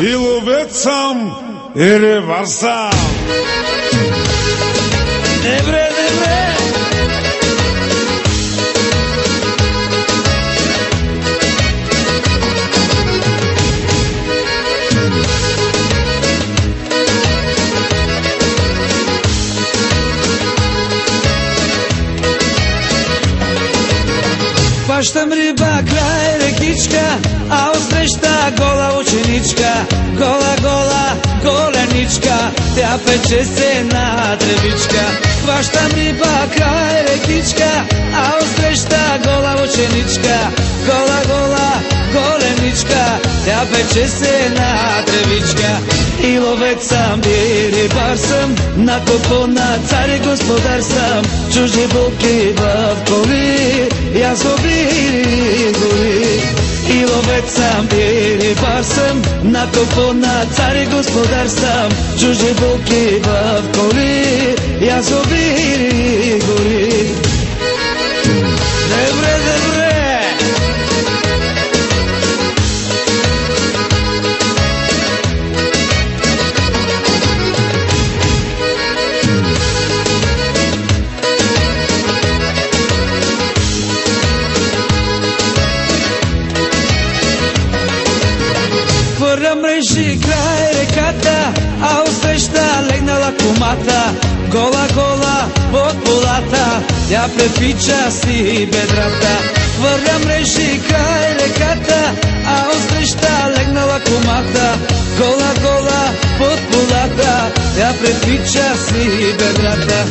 и ловец съм, и рибар съм. Добре, добре. Хващам риба край рекичка, а отсреща гола ученичка. Гола, гола, голеничка, тя пече се на тревичка. Хващам риба край рекичка, а отсреща гола ученичка. Гола, гола, голеничка, тя пече се на тревичка. И ловец съм, и рибар съм, на купона цар и господар съм. Чужди булки в коли, язовири гори. И ловец съм, и рибар съм, на купона цар и господар съм. Чужди булки в коли, язовири гори. Добре, добре. Хвърля мрежи край реката, а усеща легнала комата. Гола, гола под полата, тя препича си бедрата. Хвърля мрежи край реката, а усеща легнала комата. Гола, гола под полата, тя препича си бедрата.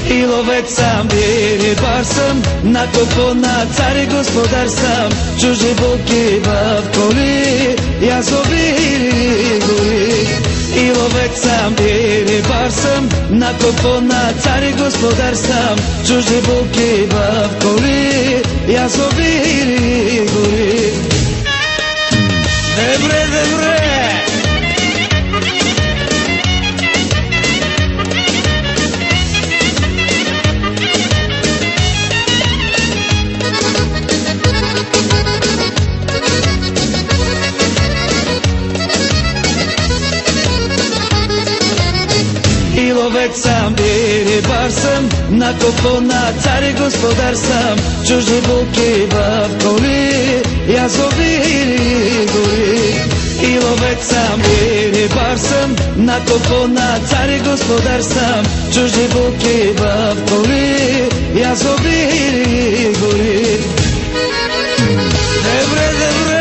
И ловец съм, и рибар съм, на купона цар и господар съм. Чужди булки в коли, язовири гори. И ловец съм, и рибар съм, на купона цар и господар съм. Чужди булки в коли, язовири гори. Добре, добре. И ловец съм, и рибар съм, на купона цар и господар съм. Чужди булки в коли, язовири гори. И ловец съм, и рибар съм, на купона цар и господар съм. Чужди булки в коли, язовири гори. Добре, добре.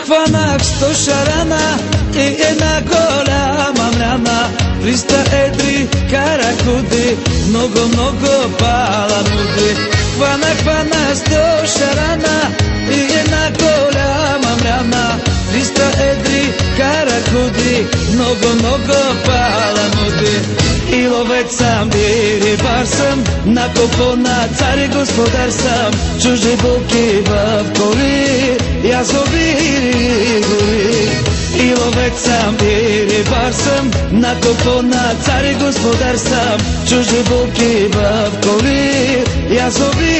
Хванах 100 шарана и една голяма мряна. 300 едри каракуди, много паламуди. Хванах 100 шарана и една голяма мряна. 300 едри каракуди, много паламуди. И ловец съм, и рибар съм, на купона цар и господар съм. Чужди булки в коли, язовири гори. И ловец съм, и рибар съм, на купона цар и господар съм. Чужди булки в коли, язовири